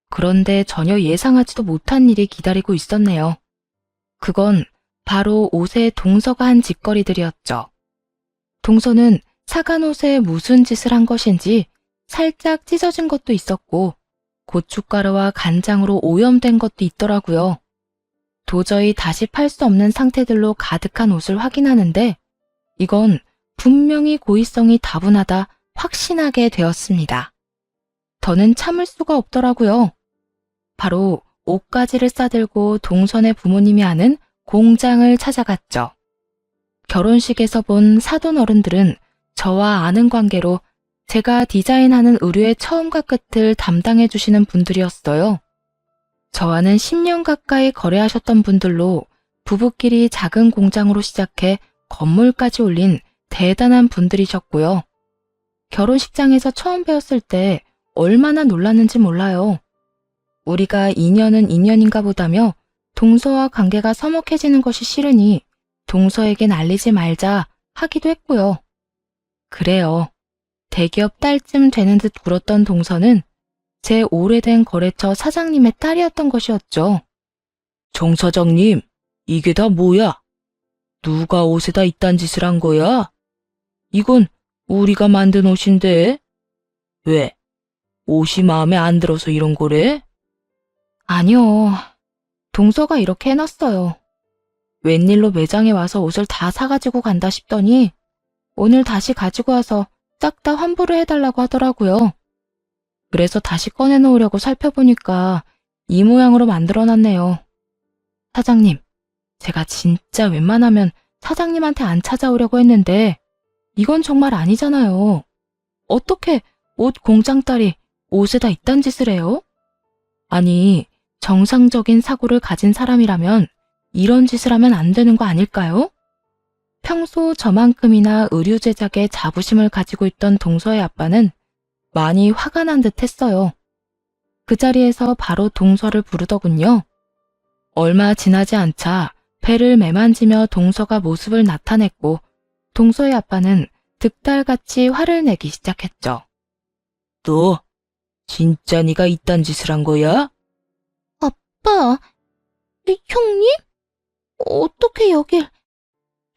그런데 전혀 예상하지도 못한 일이 기다리고 있었네요. 그건 바로 옷에 동서가 한 짓거리들이었죠. 동서는 사간 옷에 무슨 짓을 한 것인지 살짝 찢어진 것도 있었고 고춧가루와 간장으로 오염된 것도 있더라고요. 도저히 다시 팔 수 없는 상태들로 가득한 옷을 확인하는데 이건 분명히 고의성이 다분하다 확신하게 되었습니다. 더는 참을 수가 없더라고요. 바로 옷가지를 싸들고 동선의 부모님이 하는 공장을 찾아갔죠. 결혼식에서 본 사돈 어른들은 저와 아는 관계로 제가 디자인하는 의류의 처음과 끝을 담당해 주시는 분들이었어요. 저와는 10년 가까이 거래하셨던 분들로 부부끼리 작은 공장으로 시작해 건물까지 올린 대단한 분들이셨고요. 결혼식장에서 처음 뵈었을 때 얼마나 놀랐는지 몰라요. 우리가 인연은 인연인가 보다며 동서와 관계가 서먹해지는 것이 싫으니 동서에겐 알리지 말자 하기도 했고요. 그래요. 대기업 딸쯤 되는 듯 굴었던 동서는 제 오래된 거래처 사장님의 딸이었던 것이었죠. 정 사장님, 이게 다 뭐야? 누가 옷에다 이딴 짓을 한 거야? 이건 우리가 만든 옷인데. 왜? 옷이 마음에 안 들어서 이런 거래? 아니요. 동서가 이렇게 해놨어요. 웬일로 매장에 와서 옷을 다 사가지고 간다 싶더니 오늘 다시 가지고 와서 싹 다 환불을 해달라고 하더라고요. 그래서 다시 꺼내놓으려고 살펴보니까 이 모양으로 만들어놨네요. 사장님, 제가 진짜 웬만하면 사장님한테 안 찾아오려고 했는데 이건 정말 아니잖아요. 어떻게 옷 공장 딸이 옷에다 이딴 짓을 해요? 아니, 정상적인 사고를 가진 사람이라면 이런 짓을 하면 안 되는 거 아닐까요? 평소 저만큼이나 의류 제작에 자부심을 가지고 있던 동서의 아빠는 많이 화가 난 듯 했어요. 그 자리에서 바로 동서를 부르더군요. 얼마 지나지 않자 배를 매만지며 동서가 모습을 나타냈고 동서의 아빠는 득달같이 화를 내기 시작했죠. 너 진짜 네가 이딴 짓을 한 거야? 아빠, 형님? 어떻게 여길...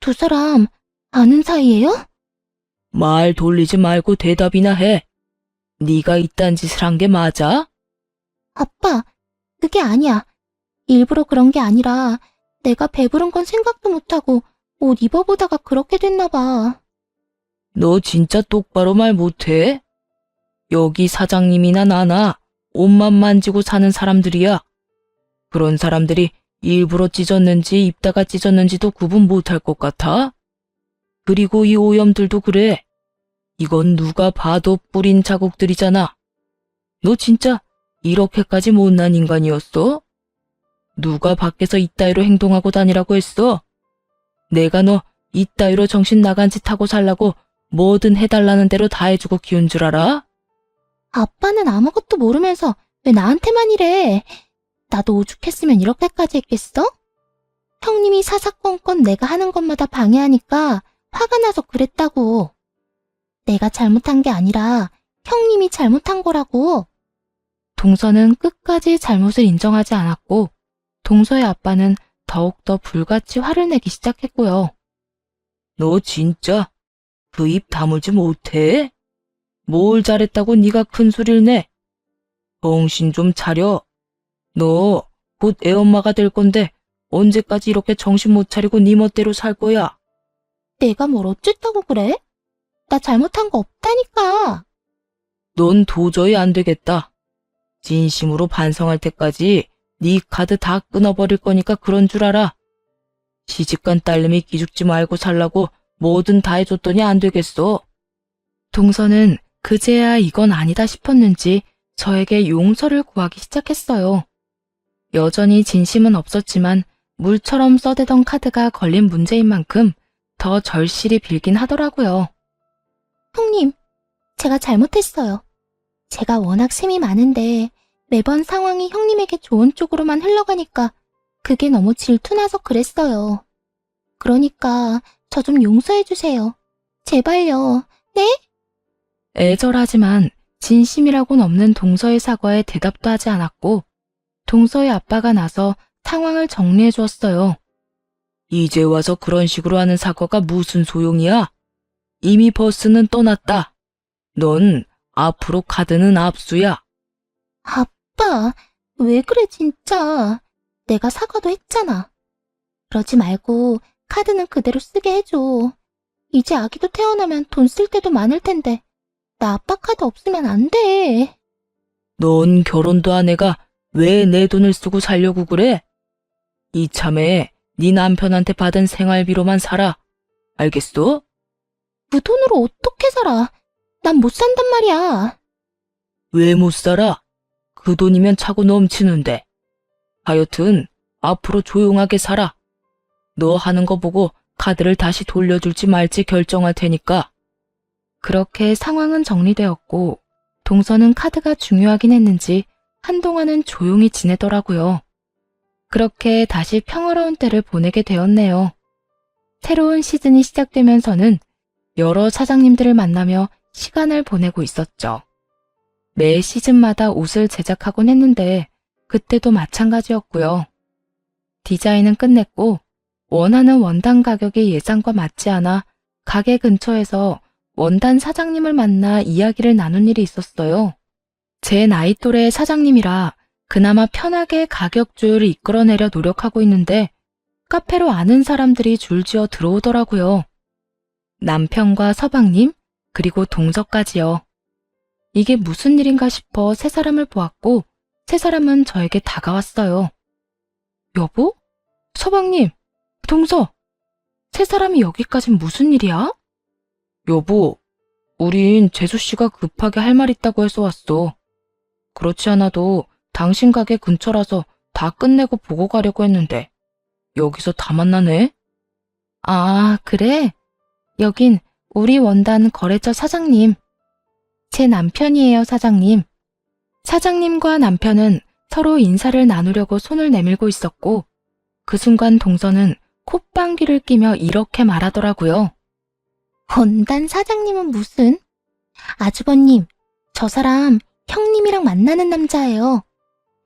두 사람 아는 사이예요? 말 돌리지 말고 대답이나 해. 네가 이딴 짓을 한 게 맞아? 아빠, 그게 아니야. 일부러 그런 게 아니라 내가 배부른 건 생각도 못하고 옷 입어보다가 그렇게 됐나 봐. 너 진짜 똑바로 말 못해? 여기 사장님이나 나나 옷만 만지고 사는 사람들이야. 그런 사람들이 일부러 찢었는지 입다가 찢었는지도 구분 못할 것 같아? 그리고 이 오염들도 그래. 이건 누가 봐도 뿌린 자국들이잖아. 너 진짜 이렇게까지 못난 인간이었어? 누가 밖에서 이따위로 행동하고 다니라고 했어? 내가 너 이따위로 정신 나간 짓 하고 살라고 뭐든 해달라는 대로 다 해주고 키운 줄 알아? 아빠는 아무것도 모르면서 왜 나한테만 이래? 나도 오죽했으면 이렇게까지 했겠어? 형님이 사사건건 내가 하는 것마다 방해하니까 화가 나서 그랬다고. 내가 잘못한 게 아니라 형님이 잘못한 거라고. 동서는 끝까지 잘못을 인정하지 않았고 동서의 아빠는 더욱더 불같이 화를 내기 시작했고요. 너 진짜 그 입 다물지 못해? 뭘 잘했다고 네가 큰 소리를 내? 정신 좀 차려. 너 곧 애엄마가 될 건데 언제까지 이렇게 정신 못 차리고 네 멋대로 살 거야? 내가 뭘 어쨌다고 그래? 나 잘못한 거 없다니까. 넌 도저히 안 되겠다. 진심으로 반성할 때까지 네 카드 다 끊어버릴 거니까 그런 줄 알아. 시집간 딸내미 기죽지 말고 살라고 뭐든 다 해줬더니 안 되겠어. 동서는 그제야 이건 아니다 싶었는지 저에게 용서를 구하기 시작했어요. 여전히 진심은 없었지만 물처럼 써대던 카드가 걸린 문제인 만큼 더 절실히 빌긴 하더라고요. 형님, 제가 잘못했어요. 제가 워낙 셈이 많은데 매번 상황이 형님에게 좋은 쪽으로만 흘러가니까 그게 너무 질투나서 그랬어요. 그러니까 저 좀 용서해주세요. 제발요. 네? 애절하지만 진심이라고는 없는 동서의 사과에 대답도 하지 않았고 동서의 아빠가 나서 상황을 정리해 주었어요. 이제 와서 그런 식으로 하는 사과가 무슨 소용이야? 이미 버스는 떠났다. 넌 앞으로 카드는 압수야. 아빠, 왜 그래 진짜. 내가 사과도 했잖아. 그러지 말고 카드는 그대로 쓰게 해줘. 이제 아기도 태어나면 돈 쓸 때도 많을 텐데 나 아빠 카드 없으면 안 돼. 넌 결혼도 안 해가 왜 내 돈을 쓰고 살려고 그래? 이참에 네 남편한테 받은 생활비로만 살아. 알겠어? 그 돈으로 어떻게 살아? 난 못 산단 말이야. 왜 못 살아? 그 돈이면 차고 넘치는데. 하여튼 앞으로 조용하게 살아. 너 하는 거 보고 카드를 다시 돌려줄지 말지 결정할 테니까. 그렇게 상황은 정리되었고 동서는 카드가 중요하긴 했는지 한동안은 조용히 지내더라고요. 그렇게 다시 평화로운 때를 보내게 되었네요. 새로운 시즌이 시작되면서는 여러 사장님들을 만나며 시간을 보내고 있었죠. 매 시즌마다 옷을 제작하곤 했는데 그때도 마찬가지였고요. 디자인은 끝냈고 원하는 원단 가격이 예상과 맞지 않아 가게 근처에서 원단 사장님을 만나 이야기를 나눈 일이 있었어요. 제 나이 또래의 사장님이라 그나마 편하게 가격 조율을 이끌어내려 노력하고 있는데 카페로 아는 사람들이 줄지어 들어오더라고요. 남편과 서방님, 그리고 동서까지요. 이게 무슨 일인가 싶어 세 사람을 보았고 세 사람은 저에게 다가왔어요. 여보? 서방님, 동서, 세 사람이 여기까진 무슨 일이야? 여보, 우린 재수씨가 급하게 할 말 있다고 해서 왔어. 그렇지 않아도 당신 가게 근처라서 다 끝내고 보고 가려고 했는데 여기서 다 만나네? 아, 그래? 여긴 우리 원단 거래처 사장님. 제 남편이에요, 사장님. 사장님과 남편은 서로 인사를 나누려고 손을 내밀고 있었고 그 순간 동서는 콧방귀를 끼며 이렇게 말하더라고요. 원단 사장님은 무슨? 아주버님, 저 사람 형님이랑 만나는 남자예요.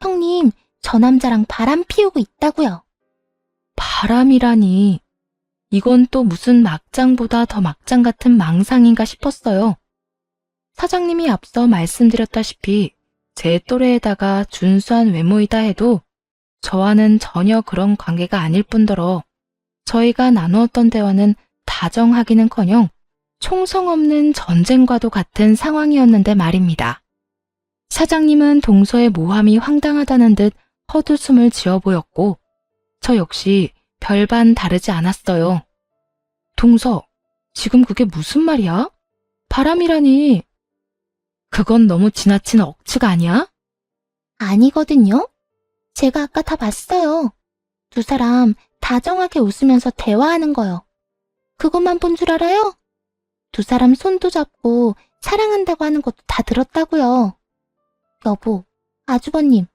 형님, 저 남자랑 바람 피우고 있다고요. 바람이라니. 이건 또 무슨 막장보다 더 막장 같은 망상인가 싶었어요. 사장님이 앞서 말씀드렸다시피 제 또래에다가 준수한 외모이다 해도 저와는 전혀 그런 관계가 아닐 뿐더러 저희가 나누었던 대화는 다정하기는커녕 총성 없는 전쟁과도 같은 상황이었는데 말입니다. 사장님은 동서의 모함이 황당하다는 듯 헛웃음을 지어 보였고 저 역시 별반 다르지 않았어요. 동서, 지금 그게 무슨 말이야? 바람이라니. 그건 너무 지나친 억측 아니야? 아니거든요. 제가 아까 다 봤어요. 두 사람 다정하게 웃으면서 대화하는 거요. 그것만 본 줄 알아요? 두 사람 손도 잡고 사랑한다고 하는 것도 다 들었다고요. 여보, 아주버님,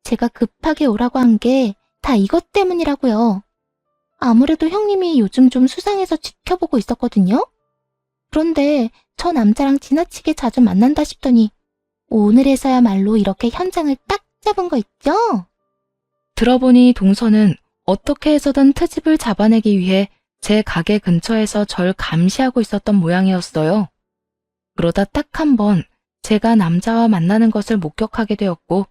제가 급하게 오라고 한 게 다 이것 때문이라고요. 아무래도 형님이 요즘 좀 수상해서 지켜보고 있었거든요. 그런데 저 남자랑 지나치게 자주 만난다 싶더니 오늘에서야말로 이렇게 현장을 딱 잡은 거 있죠? 들어보니 동서는 어떻게 해서든 트집을 잡아내기 위해 제 가게 근처에서 절 감시하고 있었던 모양이었어요. 그러다 딱 한 번 제가 남자와 만나는 것을 목격하게 되었고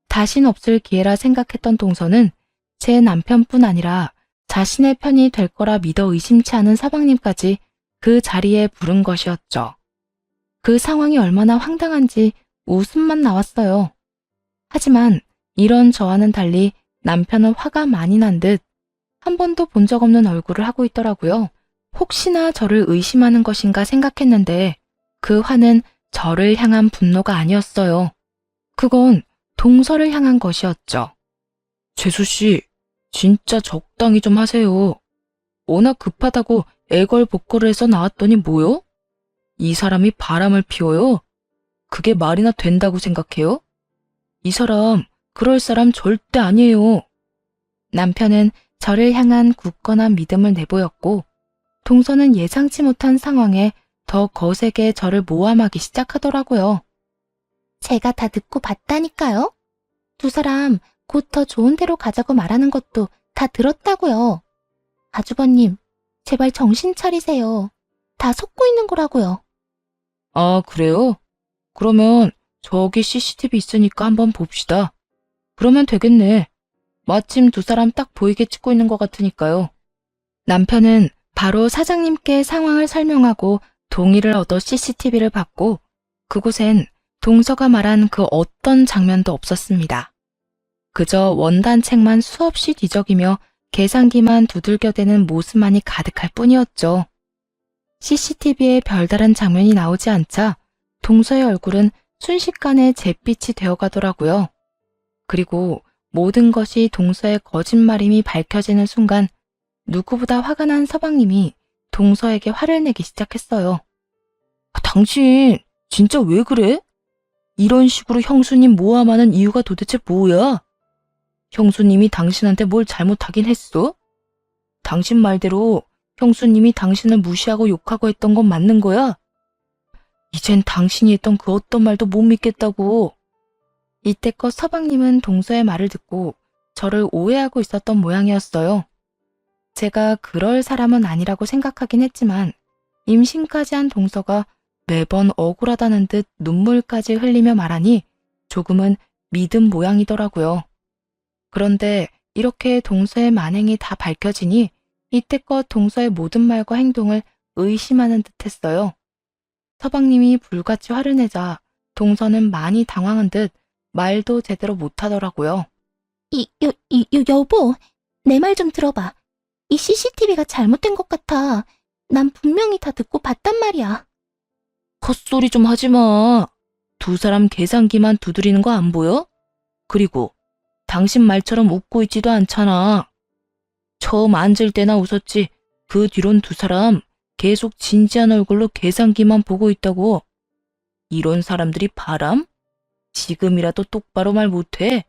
다신 없을 기회라 생각했던 동서는 제 남편뿐 아니라 자신의 편이 될 거라 믿어 의심치 않은 서방님까지 그 자리에 부른 것이었죠. 그 상황이 얼마나 황당한지 웃음만 나왔어요. 하지만 이런 저와는 달리 남편은 화가 많이 난 듯 한 번도 본 적 없는 얼굴을 하고 있더라고요. 혹시나 저를 의심하는 것인가 생각했는데 그 화는 저를 향한 분노가 아니었어요. 그건 동서를 향한 것이었죠. 재수씨, 진짜 적당히 좀 하세요. 워낙 급하다고 애걸복걸을 해서 나왔더니 뭐요? 이 사람이 바람을 피워요? 그게 말이나 된다고 생각해요? 이 사람, 그럴 사람 절대 아니에요. 남편은 저를 향한 굳건한 믿음을 내보였고 동서는 예상치 못한 상황에 더 거세게 저를 모함하기 시작하더라고요. 제가 다 듣고 봤다니까요. 두 사람 곧 더 좋은 데로 가자고 말하는 것도 다 들었다고요. 아주버님, 제발 정신 차리세요. 다 속고 있는 거라고요. 아, 그래요? 그러면 저기 CCTV 있으니까 한번 봅시다. 그러면 되겠네. 마침 두 사람 딱 보이게 찍고 있는 것 같으니까요. 남편은 바로 사장님께 상황을 설명하고 동의를 얻어 CCTV를 받고 그곳엔 동서가 말한 그 어떤 장면도 없었습니다. 그저 원단책만 수없이 뒤적이며 계산기만 두들겨대는 모습만이 가득할 뿐이었죠. CCTV에 별다른 장면이 나오지 않자 동서의 얼굴은 순식간에 잿빛이 되어가더라고요. 그리고 모든 것이 동서의 거짓말임이 밝혀지는 순간 누구보다 화가 난 서방님이 동서에게 화를 내기 시작했어요. 당신 진짜 왜 그래? 이런 식으로 형수님 모함하는 이유가 도대체 뭐야? 형수님이 당신한테 뭘 잘못하긴 했어? 당신 말대로 형수님이 당신을 무시하고 욕하고 했던 건 맞는 거야? 이젠 당신이 했던 그 어떤 말도 못 믿겠다고. 이때껏 서방님은 동서의 말을 듣고 저를 오해하고 있었던 모양이었어요. 제가 그럴 사람은 아니라고 생각하긴 했지만 임신까지 한 동서가 매번 억울하다는 듯 눈물까지 흘리며 말하니 조금은 믿은 모양이더라고요. 그런데 이렇게 동서의 만행이 다 밝혀지니 이때껏 동서의 모든 말과 행동을 의심하는 듯 했어요. 서방님이 불같이 화를 내자 동서는 많이 당황한 듯 말도 제대로 못하더라고요. 여보, 내 말 좀 들어봐. 이 CCTV가 잘못된 것 같아. 난 분명히 다 듣고 봤단 말이야. 헛소리 좀 하지 마. 두 사람 계산기만 두드리는 거 안 보여? 그리고 당신 말처럼 웃고 있지도 않잖아. 처음 앉을 때나 웃었지 그 뒤론 두 사람 계속 진지한 얼굴로 계산기만 보고 있다고. 이런 사람들이 바람? 지금이라도 똑바로 말 못해?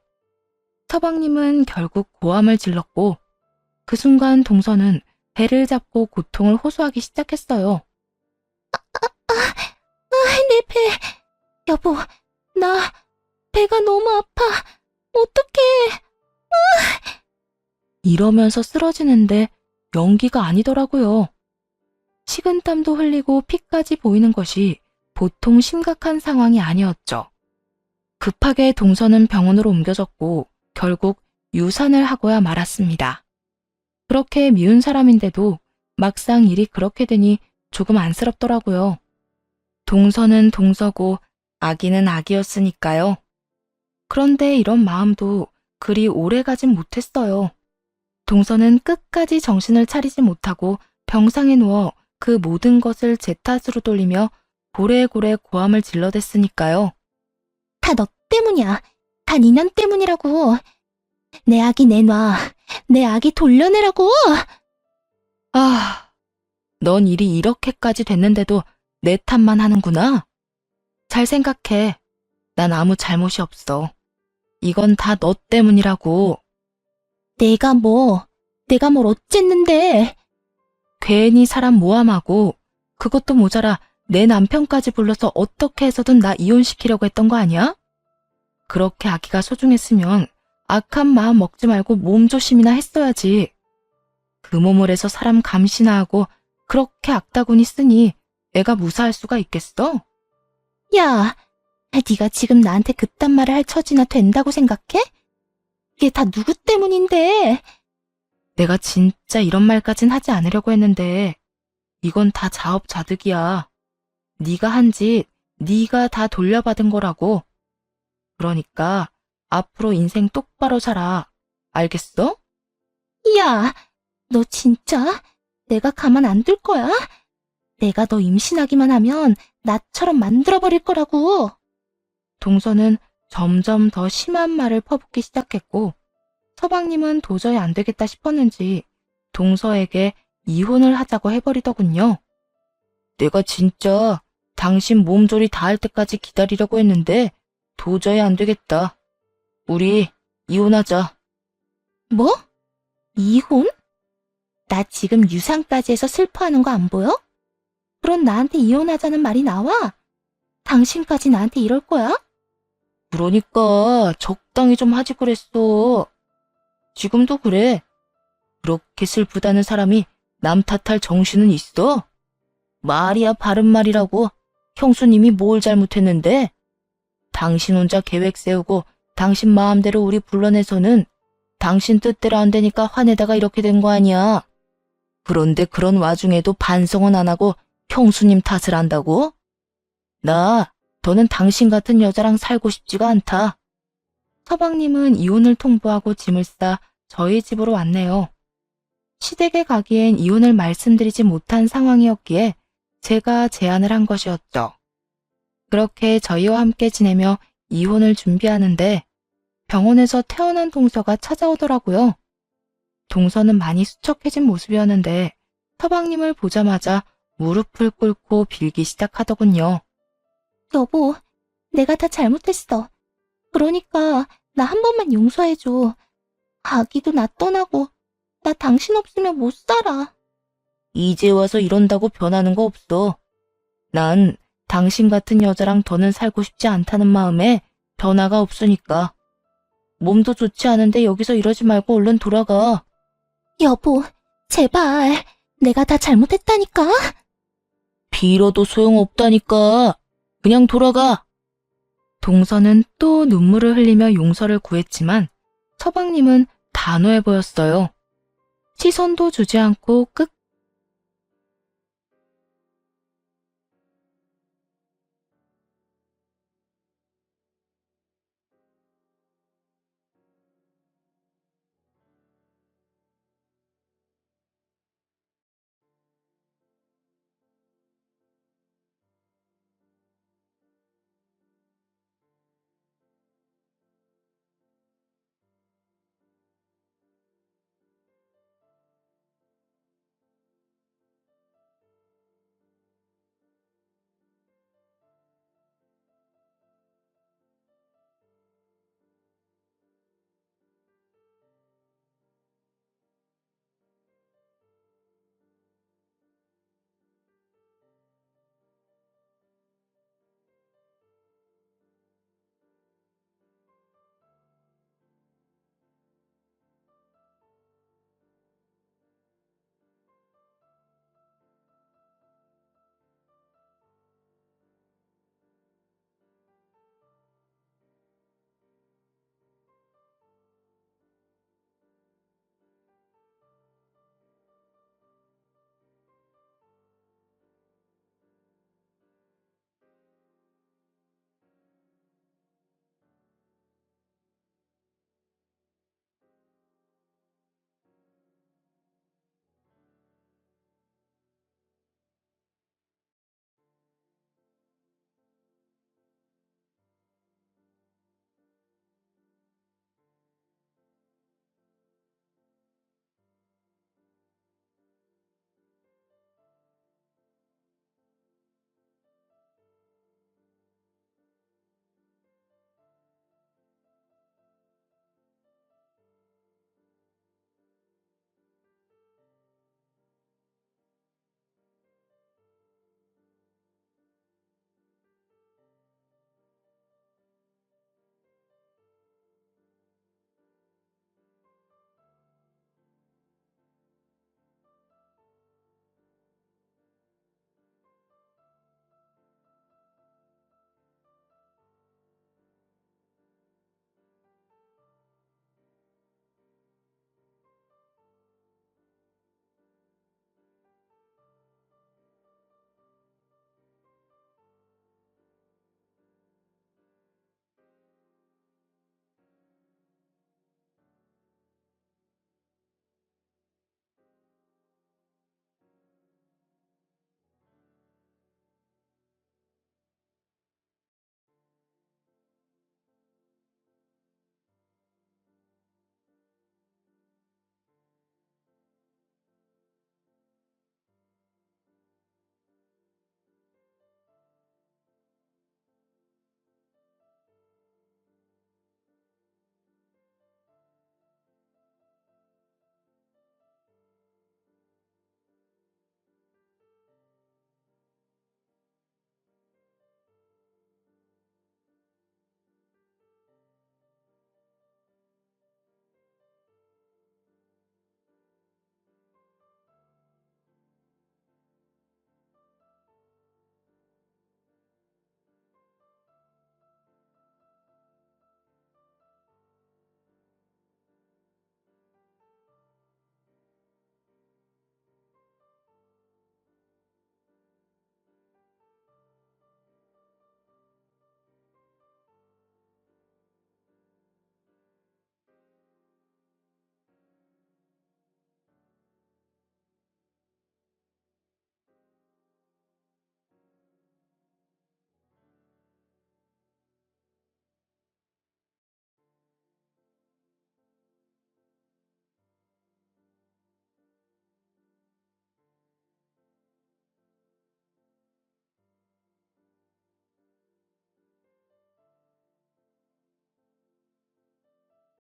서방님은 결국 고함을 질렀고 그 순간 동서는 배를 잡고 고통을 호소하기 시작했어요. 내 배. 여보, 나 배가 너무 아파. 어떡해. 이러면서 쓰러지는데 연기가 아니더라고요. 식은땀도 흘리고 피까지 보이는 것이 보통 심각한 상황이 아니었죠. 급하게 동서는 병원으로 옮겨졌고 결국 유산을 하고야 말았습니다. 그렇게 미운 사람인데도 막상 일이 그렇게 되니 조금 안쓰럽더라고요. 동서는 동서고 아기는 아기였으니까요. 그런데 이런 마음도 그리 오래 가진 못했어요. 동서는 끝까지 정신을 차리지 못하고 병상에 누워 그 모든 것을 제 탓으로 돌리며 고래고래 고함을 질러댔으니까요. 다 너 때문이야. 다 니년 때문이라고. 내 아기 내놔. 내 아기 돌려내라고. 아, 넌 일이 이렇게까지 됐는데도 내 탓만 하는구나. 잘 생각해. 난 아무 잘못이 없어. 이건 다 너 때문이라고. 내가 뭘 어쨌는데. 괜히 사람 모함하고 그것도 모자라 내 남편까지 불러서 어떻게 해서든 나 이혼시키려고 했던 거 아니야? 그렇게 아기가 소중했으면 악한 마음 먹지 말고 몸조심이나 했어야지. 그 몸을 해서 사람 감시나 하고 그렇게 악다구니 쓰니 애가 무사할 수가 있겠어? 야, 네가 지금 나한테 그딴 말을 할 처지나 된다고 생각해? 이게 다 누구 때문인데? 내가 진짜 이런 말까진 하지 않으려고 했는데 이건 다 자업자득이야. 네가 한 짓 네가 다 돌려받은 거라고. 그러니까 앞으로 인생 똑바로 살아. 알겠어? 야, 너 진짜 내가 가만 안 둘 거야? 내가 너 임신하기만 하면 나처럼 만들어버릴 거라고. 동서는 점점 더 심한 말을 퍼붓기 시작했고 서방님은 도저히 안 되겠다 싶었는지 동서에게 이혼을 하자고 해버리더군요. 내가 진짜 당신 몸조리 다 할 때까지 기다리려고 했는데 도저히 안 되겠다. 우리 이혼하자. 뭐? 이혼? 나 지금 유산까지 해서 슬퍼하는 거 안 보여? 그럼 나한테 이혼하자는 말이 나와? 당신까지 나한테 이럴 거야? 그러니까 적당히 좀 하지 그랬어. 지금도 그래. 그렇게 슬프다는 사람이 남 탓할 정신은 있어? 말이야 바른 말이라고. 형수님이 뭘 잘못했는데? 당신 혼자 계획 세우고 당신 마음대로 우리 불러내서는 당신 뜻대로 안 되니까 화내다가 이렇게 된 거 아니야. 그런데 그런 와중에도 반성은 안 하고 형수님 탓을 한다고? 나 더는 당신 같은 여자랑 살고 싶지가 않다. 서방님은 이혼을 통보하고 짐을 싸 저희 집으로 왔네요. 시댁에 가기엔 이혼을 말씀드리지 못한 상황이었기에 제가 제안을 한 것이었죠. 그렇게 저희와 함께 지내며 이혼을 준비하는데 병원에서 태어난 동서가 찾아오더라고요. 동서는 많이 수척해진 모습이었는데 서방님을 보자마자 무릎을 꿇고 빌기 시작하더군요. 여보, 내가 다 잘못했어. 그러니까 나 한 번만 용서해줘. 아기도 나 떠나고 나 당신 없으면 못 살아. 이제 와서 이런다고 변하는 거 없어. 난 당신 같은 여자랑 더는 살고 싶지 않다는 마음에 변화가 없으니까. 몸도 좋지 않은데 여기서 이러지 말고 얼른 돌아가. 여보, 제발. 내가 다 잘못했다니까. 빌어도 소용없다니까. 그냥 돌아가. 동서는 또 눈물을 흘리며 용서를 구했지만 서방님은 단호해 보였어요. 시선도 주지 않고 끝